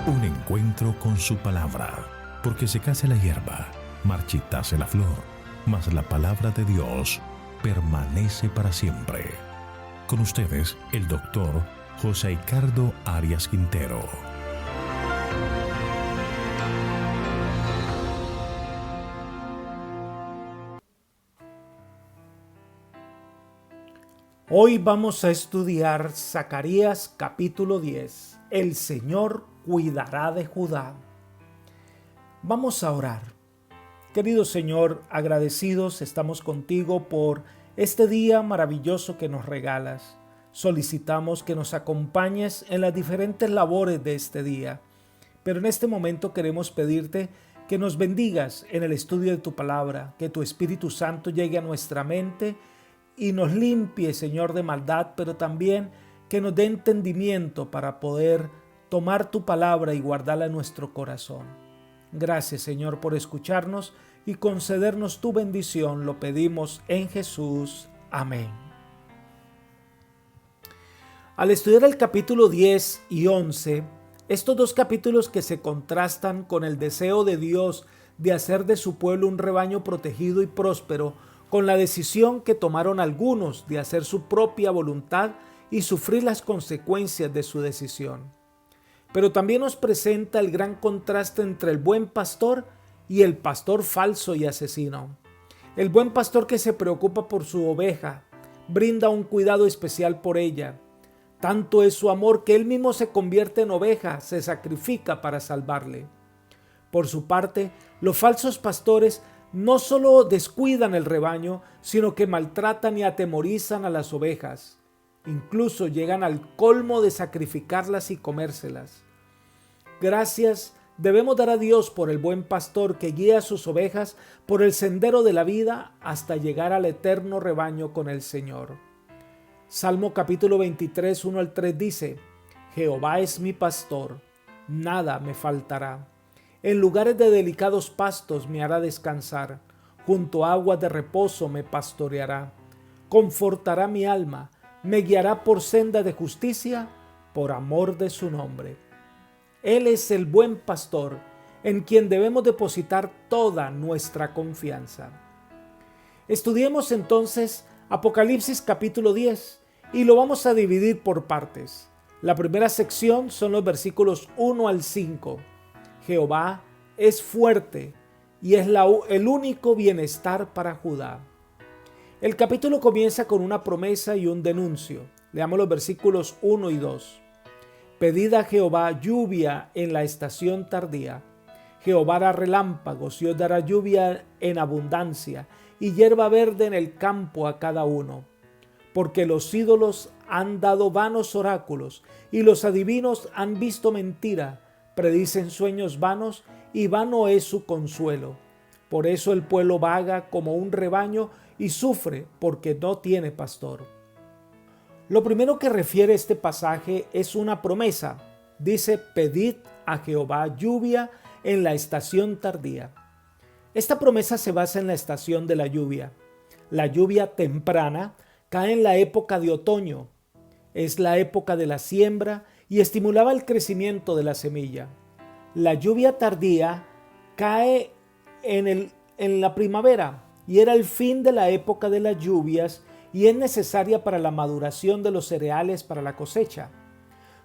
Un encuentro con su palabra, porque secase la hierba, marchitase la flor, mas la palabra de Dios permanece para siempre. Con ustedes, el doctor José Ricardo Arias Quintero. Hoy vamos a estudiar Zacarías capítulo 10. El Señor cuidará de Judá. Vamos a orar. Querido Señor, agradecidos estamos contigo por este día maravilloso que nos regalas. Solicitamos que nos acompañes en las diferentes labores de este día. Pero en este momento queremos pedirte que nos bendigas en el estudio de tu palabra, que tu Espíritu Santo llegue a nuestra mente y nos limpie, Señor, de maldad, pero también que nos dé entendimiento para poder tomar tu palabra y guardarla en nuestro corazón. Gracias, Señor, por escucharnos y concedernos tu bendición. Lo pedimos en Jesús. Amén. Al estudiar el capítulo 10 y 11, estos dos capítulos que se contrastan con el deseo de Dios de hacer de su pueblo un rebaño protegido y próspero, con la decisión que tomaron algunos de hacer su propia voluntad y sufrir las consecuencias de su decisión. Pero también nos presenta el gran contraste entre el buen pastor y el pastor falso y asesino. El buen pastor que se preocupa por su oveja, brinda un cuidado especial por ella. Tanto es su amor que él mismo se convierte en oveja, se sacrifica para salvarle. Por su parte, los falsos pastores no solo descuidan el rebaño, sino que maltratan y atemorizan a las ovejas. Incluso llegan al colmo de sacrificarlas y comérselas. Gracias debemos dar a Dios por el buen pastor que guía a sus ovejas por el sendero de la vida hasta llegar al eterno rebaño con el Señor. Salmo capítulo 23, 1 al 3 dice: Jehová es mi pastor, nada me faltará. En lugares de delicados pastos me hará descansar, junto a aguas de reposo me pastoreará. Confortará mi alma, me guiará por senda de justicia, por amor de su nombre. Él es el buen pastor, en quien debemos depositar toda nuestra confianza. Estudiemos entonces Apocalipsis capítulo 10 y lo vamos a dividir por partes. La primera sección son los versículos 1 al 5. Jehová es fuerte y es el único bienestar para Judá. El capítulo comienza con una promesa y un denuncio. Leamos los versículos 1 y 2. Pedid a Jehová lluvia en la estación tardía. Jehová hará relámpagos y os dará lluvia en abundancia y hierba verde en el campo a cada uno. Porque los ídolos han dado vanos oráculos y los adivinos han visto mentira. Predicen sueños vanos y vano es su consuelo. Por eso el pueblo vaga como un rebaño y sufre porque no tiene pastor. Lo primero que refiere este pasaje es una promesa. Dice: pedid a Jehová lluvia en la estación tardía. Esta promesa se basa en la estación de la lluvia. La lluvia temprana cae en la época de otoño. Es la época de la siembra y estimulaba el crecimiento de la semilla. La lluvia tardía cae en la primavera y era el fin de la época de las lluvias y es necesaria para la maduración de los cereales para la cosecha.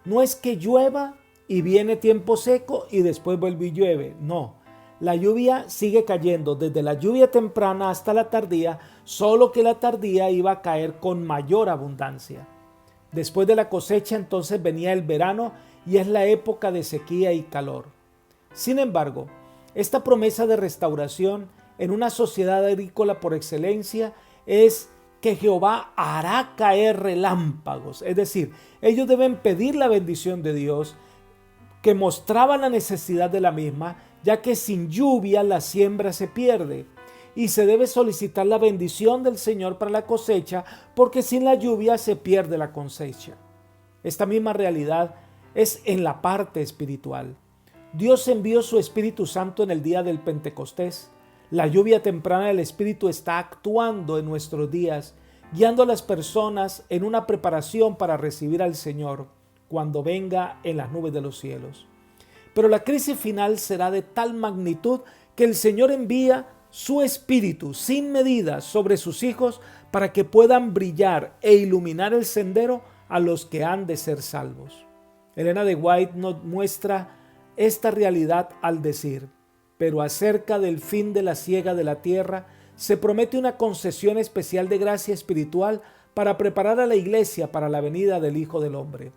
No es que llueva y viene tiempo seco y después vuelve y llueve, no. La lluvia sigue cayendo desde la lluvia temprana hasta la tardía, solo que la tardía iba a caer con mayor abundancia. Después de la cosecha entonces venía el verano y es la época de sequía y calor. Sin embargo, esta promesa de restauración en una sociedad agrícola por excelencia es que Jehová hará caer relámpagos. Es decir, ellos deben pedir la bendición de Dios, que mostraba la necesidad de la misma, ya que sin lluvia la siembra se pierde. Y se debe solicitar la bendición del Señor para la cosecha, porque sin la lluvia se pierde la cosecha. Esta misma realidad es en la parte espiritual. Dios envió su Espíritu Santo en el día del Pentecostés. La lluvia temprana del Espíritu está actuando en nuestros días, guiando a las personas en una preparación para recibir al Señor cuando venga en las nubes de los cielos. pero la crisis final será de tal magnitud que el Señor envía su Espíritu sin medida sobre sus hijos para que puedan brillar e iluminar el sendero a los que han de ser salvos. Elena de White nos muestra esta realidad al decir: pero acerca del fin de la siega de la tierra se promete una concesión especial de gracia espiritual para preparar a la iglesia para la venida del Hijo del Hombre.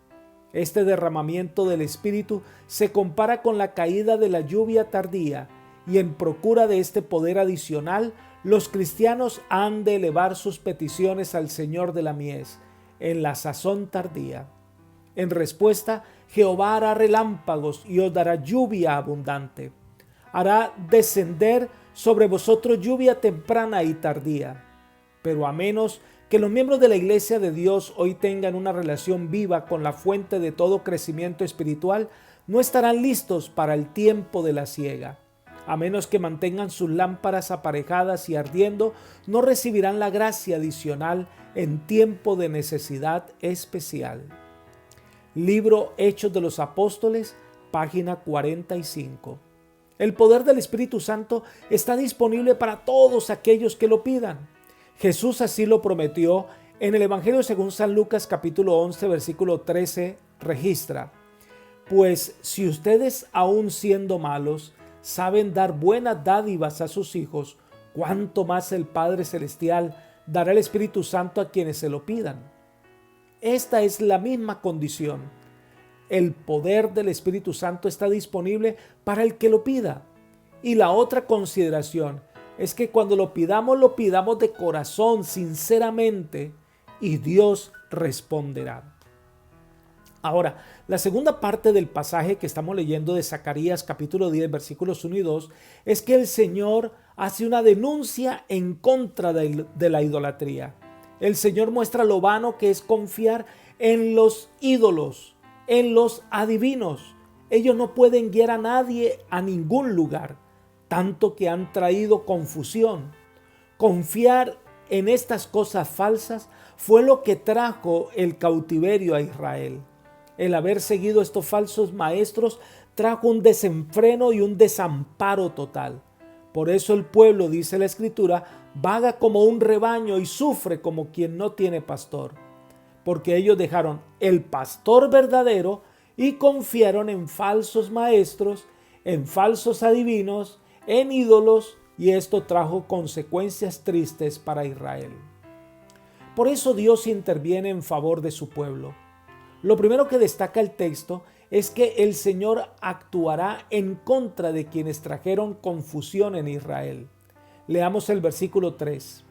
Este derramamiento del Espíritu se compara con la caída de la lluvia tardía, y en procura de este poder adicional, los cristianos han de elevar sus peticiones al Señor de la mies en la sazón tardía. En respuesta, Jehová hará relámpagos y os dará lluvia abundante. Hará descender sobre vosotros lluvia temprana y tardía. Pero a menos que los miembros de la Iglesia de Dios hoy tengan una relación viva con la fuente de todo crecimiento espiritual, no estarán listos para el tiempo de la siega. A menos que mantengan sus lámparas aparejadas y ardiendo, no recibirán la gracia adicional en tiempo de necesidad especial. Libro Hechos de los Apóstoles, página 45. El poder del Espíritu Santo está disponible para todos aquellos que lo pidan. Jesús así lo prometió en el Evangelio según San Lucas capítulo 11 versículo 13 registra: pues si ustedes aun siendo malos saben dar buenas dádivas a sus hijos, ¿cuánto más el Padre Celestial dará el Espíritu Santo a quienes se lo pidan? Esta es la misma condición. El poder del Espíritu Santo está disponible para el que lo pida. Y la otra consideración es que cuando lo pidamos de corazón, sinceramente, y Dios responderá. Ahora, la segunda parte del pasaje que estamos leyendo de Zacarías capítulo 10 versículos 1 y 2 es que el Señor hace una denuncia en contra de la idolatría. El Señor muestra lo vano que es confiar en los ídolos, en los adivinos. Ellos no pueden guiar a nadie a ningún lugar, tanto que han traído confusión. Confiar en estas cosas falsas fue lo que trajo el cautiverio a Israel. El haber seguido estos falsos maestros trajo un desenfreno y un desamparo total. Por eso el pueblo, dice la Escritura, vaga como un rebaño y sufre como quien no tiene pastor. Porque ellos dejaron el pastor verdadero y confiaron en falsos maestros, en falsos adivinos, en ídolos, y esto trajo consecuencias tristes para Israel. Por eso Dios interviene en favor de su pueblo. Lo primero que destaca el texto es que el Señor actuará en contra de quienes trajeron confusión en Israel. Leamos el versículo 3.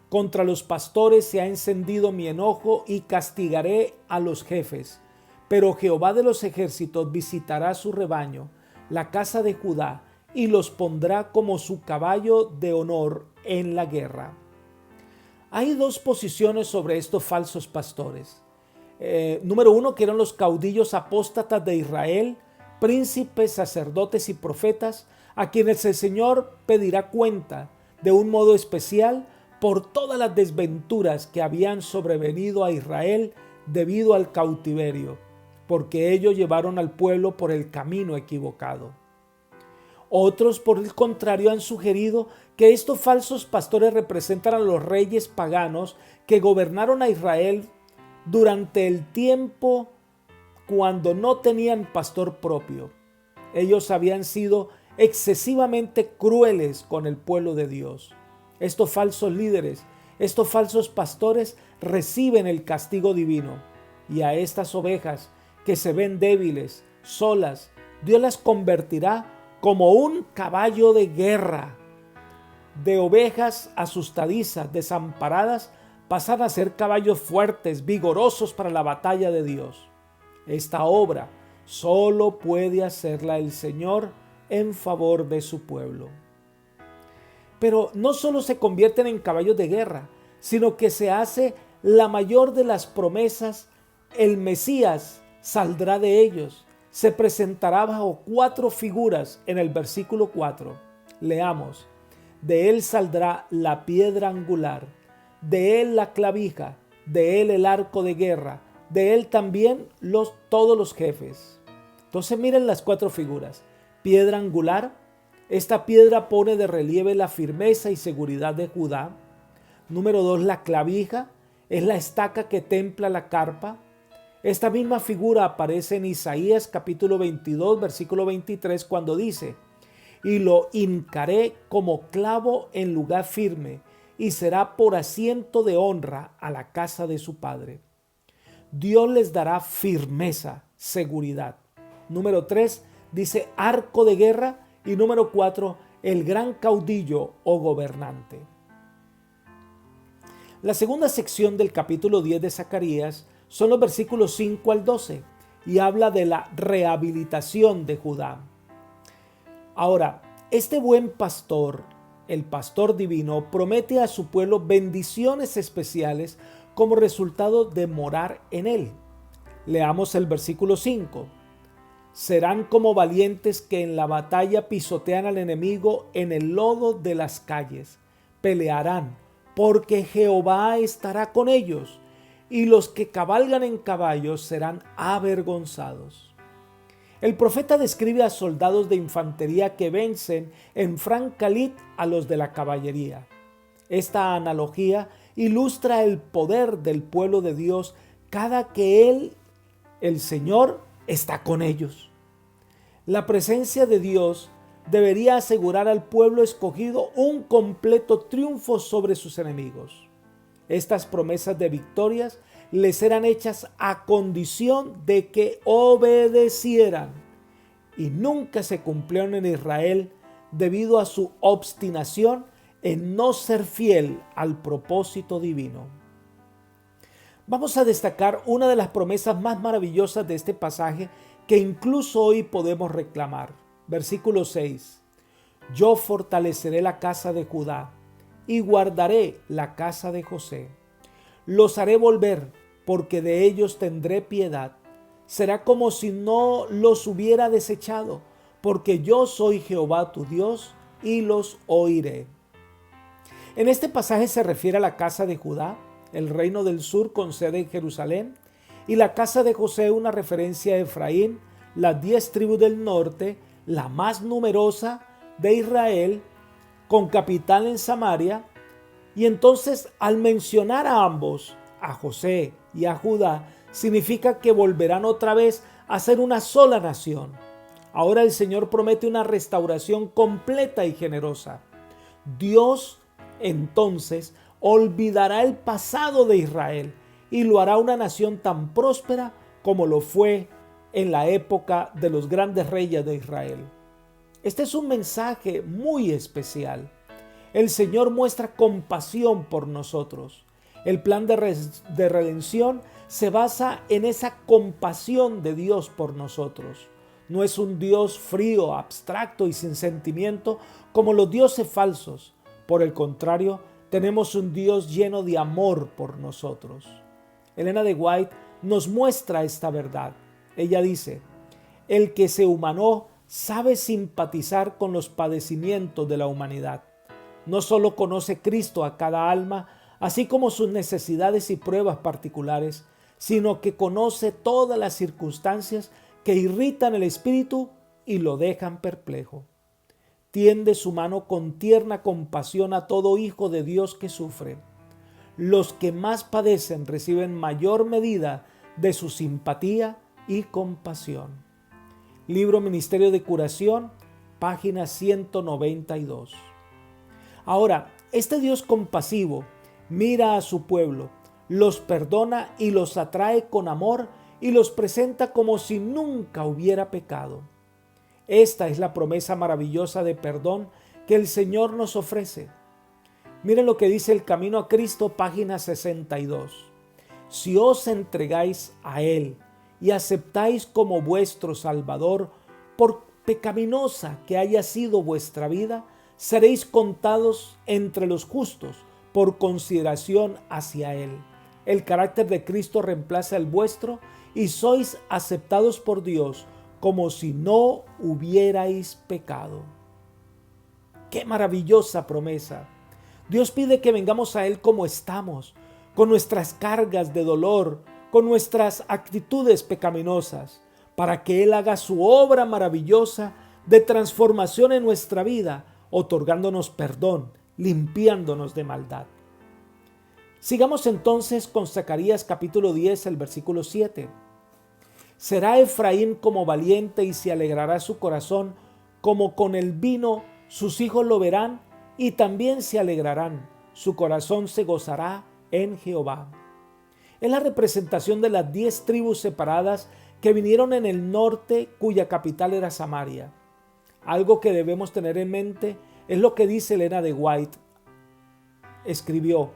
Contra los pastores se ha encendido mi enojo y castigaré a los jefes. Pero Jehová de los ejércitos visitará su rebaño, la casa de Judá, y los pondrá como su caballo de honor en la guerra. Hay dos posiciones sobre estos falsos pastores. Número uno, que eran los caudillos apóstatas de Israel, príncipes, sacerdotes y profetas, a quienes el Señor pedirá cuenta de un modo especial por todas las desventuras que habían sobrevenido a Israel debido al cautiverio, porque ellos llevaron al pueblo por el camino equivocado. Otros, por el contrario, han sugerido que estos falsos pastores representan a los reyes paganos que gobernaron a Israel durante el tiempo cuando no tenían pastor propio. Ellos habían sido excesivamente crueles con el pueblo de Dios. Estos falsos líderes, estos falsos pastores reciben el castigo divino, y a estas ovejas que se ven débiles, solas, Dios las convertirá como un caballo de guerra. De ovejas asustadizas, desamparadas, pasan a ser caballos fuertes, vigorosos para la batalla de Dios. Esta obra solo puede hacerla el Señor en favor de su pueblo. Pero no solo se convierten en caballos de guerra, sino que se hace la mayor de las promesas. El Mesías saldrá de ellos. Se presentará bajo 4 figuras en el versículo 4. Leamos: de él saldrá la piedra angular, de él la clavija, de él el arco de guerra, de él también todos los jefes. Entonces miren las 4 figuras. Piedra angular. Esta piedra pone de relieve la firmeza y seguridad de Judá. Número 2, la clavija. Es la estaca que templa la carpa. Esta misma figura aparece en Isaías capítulo 22, versículo 23, cuando dice: y lo hincaré como clavo en lugar firme, y será por asiento de honra a la casa de su padre. Dios les dará firmeza, seguridad. Número 3 dice arco de guerra, y número 4, el gran caudillo o gobernante. La segunda sección del capítulo 10 de Zacarías son los versículos 5 al 12 y habla de la rehabilitación de Judá. Ahora, este buen pastor, el pastor divino, promete a su pueblo bendiciones especiales como resultado de morar en él. Leamos el versículo 5. Serán como valientes que en la batalla pisotean al enemigo en el lodo de las calles. Pelearán, porque Jehová estará con ellos, y los que cabalgan en caballos serán avergonzados. El profeta describe a soldados de infantería que vencen en franca lid a los de la caballería. Esta analogía ilustra el poder del pueblo de Dios cada que Él, el Señor, está con ellos. La presencia de Dios debería asegurar al pueblo escogido un completo triunfo sobre sus enemigos. Estas promesas de victorias les eran hechas a condición de que obedecieran, y nunca se cumplieron en Israel debido a su obstinación en no ser fiel al propósito divino. Vamos a destacar una de las promesas más maravillosas de este pasaje que incluso hoy podemos reclamar. Versículo 6. Yo fortaleceré la casa de Judá y guardaré la casa de José. Los haré volver, porque de ellos tendré piedad. Será como si no los hubiera desechado, porque yo soy Jehová tu Dios y los oiré. En este pasaje se refiere a la casa de Judá, el reino del sur con sede en Jerusalén, y la casa de José, una referencia a Efraín, las 10 tribus del norte, la más numerosa de Israel, con capital en Samaria. Y entonces, al mencionar a ambos, a José y a Judá, significa que volverán otra vez a ser una sola nación. Ahora el Señor promete una restauración completa y generosa. Dios entonces olvidará el pasado de Israel y lo hará una nación tan próspera como lo fue en la época de los grandes reyes de Israel. Este es un mensaje muy especial. El Señor muestra compasión por nosotros. El plan de redención se basa en esa compasión de Dios por nosotros. No es un Dios frío, abstracto y sin sentimiento como los dioses falsos. Por el contrario, tenemos un Dios lleno de amor por nosotros. Elena de White nos muestra esta verdad. Ella dice: el que se humanó sabe simpatizar con los padecimientos de la humanidad. No solo conoce Cristo a cada alma, así como sus necesidades y pruebas particulares, sino que conoce todas las circunstancias que irritan el espíritu y lo dejan perplejo. Tiende su mano con tierna compasión a todo hijo de Dios que sufre. Los que más padecen reciben mayor medida de su simpatía y compasión. Libro Ministerio de Curación, página 192. Ahora, este Dios compasivo mira a su pueblo, los perdona y los atrae con amor y los presenta como si nunca hubiera pecado. Esta es la promesa maravillosa de perdón que el Señor nos ofrece. Miren lo que dice El Camino a Cristo, página 62. Si os entregáis a Él y aceptáis como vuestro Salvador, por pecaminosa que haya sido vuestra vida, seréis contados entre los justos por consideración hacia Él. El carácter de Cristo reemplaza el vuestro y sois aceptados por Dios como si no hubierais pecado. ¡Qué maravillosa promesa! Dios pide que vengamos a Él como estamos, con nuestras cargas de dolor, con nuestras actitudes pecaminosas, para que Él haga su obra maravillosa de transformación en nuestra vida, otorgándonos perdón, limpiándonos de maldad. Sigamos entonces con Zacarías capítulo 10, el versículo 7. Será Efraín como valiente y se alegrará su corazón, como con el vino sus hijos lo verán y también se alegrarán. Su corazón se gozará en Jehová. Es la representación de las 10 tribus separadas que vinieron en el norte, cuya capital era Samaria. Algo que debemos tener en mente es lo que dice Elena de White. Escribió: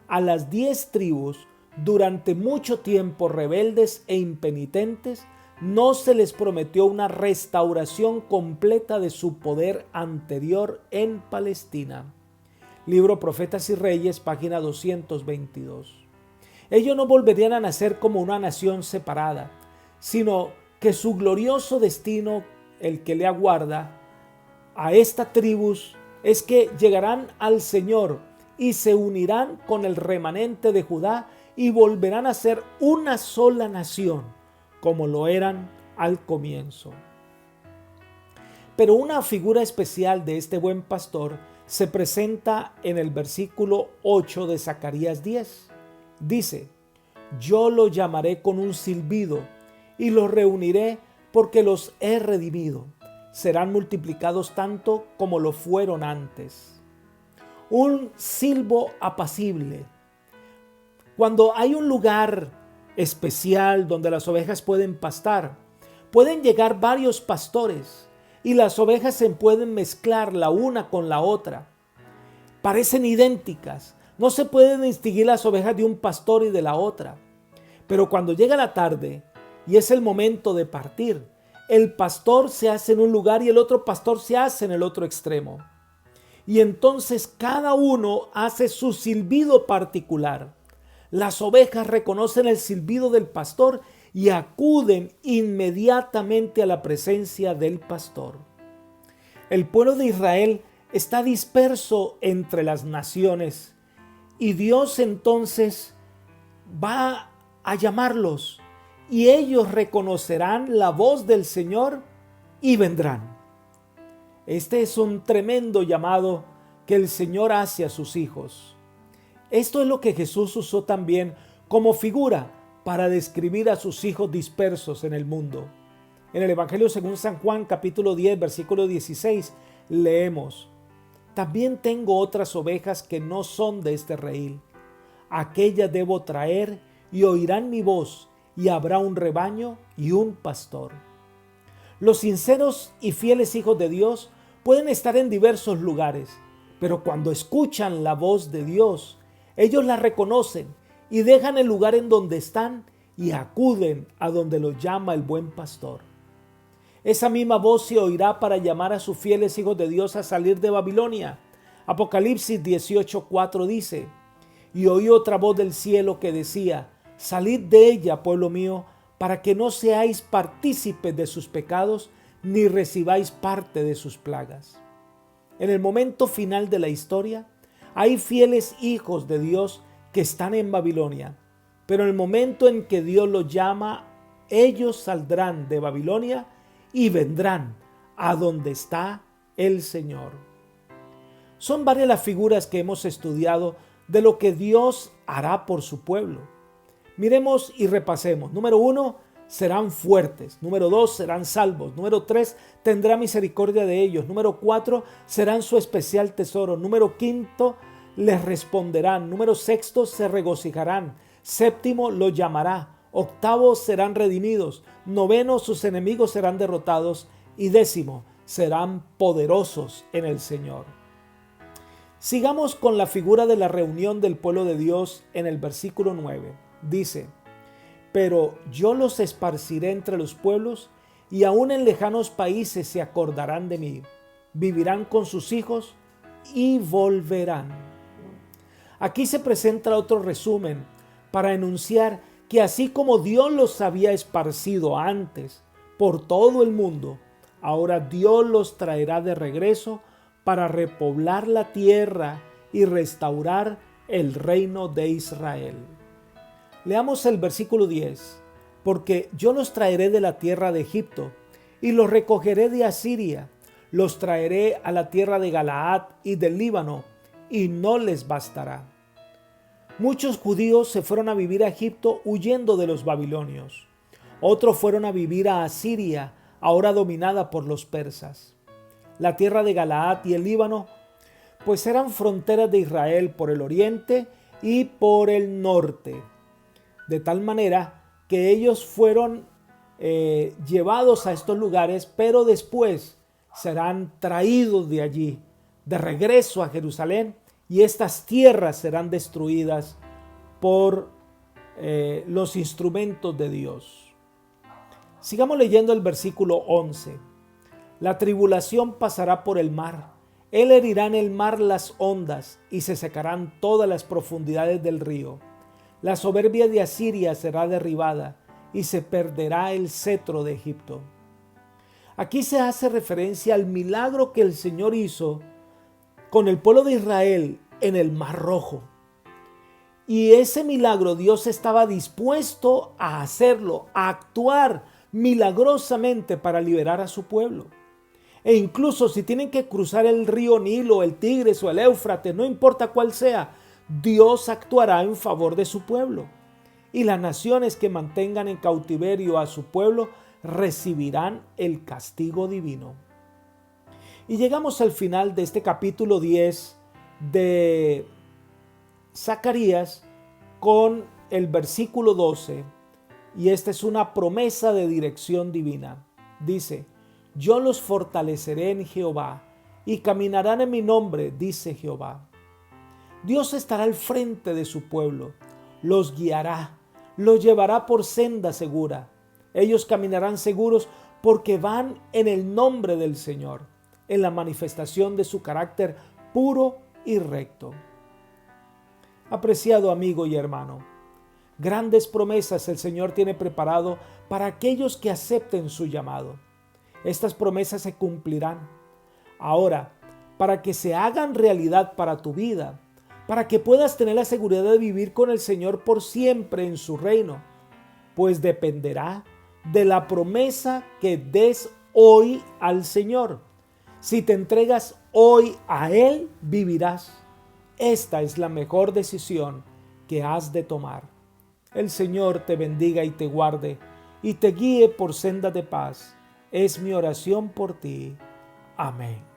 a las 10 tribus, durante mucho tiempo rebeldes e impenitentes, no se les prometió una restauración completa de su poder anterior en Palestina. Libro Profetas y Reyes, página 222. Ellos no volverían a nacer como una nación separada, sino que su glorioso destino, el que le aguarda a esta tribus, es que llegarán al Señor y se unirán con el remanente de Judá y volverán a ser una sola nación, como lo eran al comienzo. Pero una figura especial de este buen pastor se presenta en el versículo 8 de Zacarías 10. Dice: yo lo llamaré con un silbido y los reuniré porque los he redimido. Serán multiplicados tanto como lo fueron antes. Un silbo apacible. Cuando hay un lugar especial donde las ovejas pueden pastar, pueden llegar varios pastores y las ovejas se pueden mezclar la una con la otra. Parecen idénticas. No se pueden distinguir las ovejas de un pastor y de la otra. Pero cuando llega la tarde y es el momento de partir, el pastor se hace en un lugar y el otro pastor se hace en el otro extremo. Y entonces cada uno hace su silbido particular. Las ovejas reconocen el silbido del pastor y acuden inmediatamente a la presencia del pastor. El pueblo de Israel está disperso entre las naciones y Dios entonces va a llamarlos y ellos reconocerán la voz del Señor y vendrán. Este es un tremendo llamado que el Señor hace a sus hijos. Esto es lo que Jesús usó también como figura para describir a sus hijos dispersos en el mundo. En el Evangelio según San Juan capítulo 10 versículo 16 leemos: también tengo otras ovejas que no son de este redil. Aquellas debo traer y oirán mi voz, y habrá un rebaño y un pastor. Los sinceros y fieles hijos de Dios pueden estar en diversos lugares, pero cuando escuchan la voz de Dios, ellos la reconocen y dejan el lugar en donde están y acuden a donde los llama el buen pastor. Esa misma voz se oirá para llamar a sus fieles hijos de Dios a salir de Babilonia. Apocalipsis 18:4 dice: y oí otra voz del cielo que decía: salid de ella, pueblo mío, para que no seáis partícipes de sus pecados, ni recibáis parte de sus plagas. En el momento final de la historia, hay fieles hijos de Dios que están en Babilonia, pero en el momento en que Dios los llama, ellos saldrán de Babilonia y vendrán a donde está el Señor. Son varias las figuras que hemos estudiado de lo que Dios hará por su pueblo. Miremos y repasemos. Número 1, serán fuertes. Número 2, serán salvos. Número 3, tendrá misericordia de ellos. Número 4, serán su especial tesoro. Número 5, les responderán. Número 6, se regocijarán. 7, los llamará. 8, serán redimidos. 9, sus enemigos serán derrotados. Y 10, serán poderosos en el Señor. Sigamos con la figura de la reunión del pueblo de Dios en el versículo 9. Dice: pero yo los esparciré entre los pueblos y aún en lejanos países se acordarán de mí. Vivirán con sus hijos y volverán. Aquí se presenta otro resumen para enunciar que así como Dios los había esparcido antes por todo el mundo, ahora Dios los traerá de regreso para repoblar la tierra y restaurar el reino de Israel. Leamos el versículo 10. porque yo los traeré de la tierra de Egipto y los recogeré de Asiria, los traeré a la tierra de Galaad y del Líbano, y no les bastará. Muchos judíos se fueron a vivir a Egipto huyendo de los babilonios. Otros fueron a vivir a Asiria, ahora dominada por los persas. La tierra de Galaad y el Líbano, pues eran fronteras de Israel por el oriente y por el norte, de tal manera que ellos fueron llevados a estos lugares, pero después serán traídos de allí, de regreso a Jerusalén, y estas tierras serán destruidas por los instrumentos de Dios. Sigamos leyendo el versículo 11. La tribulación pasará por el mar. Él herirá en el mar las ondas y se secarán todas las profundidades del río. La soberbia de Asiria será derribada y se perderá el cetro de Egipto. Aquí se hace referencia al milagro que el Señor hizo con el pueblo de Israel en el Mar Rojo. Y ese milagro Dios estaba dispuesto a hacerlo, a actuar milagrosamente para liberar a su pueblo. E incluso si tienen que cruzar el río Nilo, el Tigris o el Éufrates, no importa cuál sea, Dios actuará en favor de su pueblo. Y las naciones que mantengan en cautiverio a su pueblo recibirán el castigo divino. Y llegamos al final de este capítulo 10 de Zacarías con el versículo 12. Y esta es una promesa de dirección divina. Dice: yo los fortaleceré en Jehová y caminarán en mi nombre, dice Jehová. Dios estará al frente de su pueblo, los guiará, los llevará por senda segura. Ellos caminarán seguros porque van en el nombre del Señor, en la manifestación de su carácter puro y recto. Apreciado amigo y hermano, grandes promesas el Señor tiene preparado para aquellos que acepten su llamado. Estas promesas se cumplirán. Ahora, para que se hagan realidad para tu vida, para que puedas tener la seguridad de vivir con el Señor por siempre en su reino, pues dependerá de la promesa que des hoy al Señor. Si te entregas hoy a Él, vivirás. Esta es la mejor decisión que has de tomar. El Señor te bendiga y te guarde y te guíe por senda de paz. Es mi oración por ti. Amén.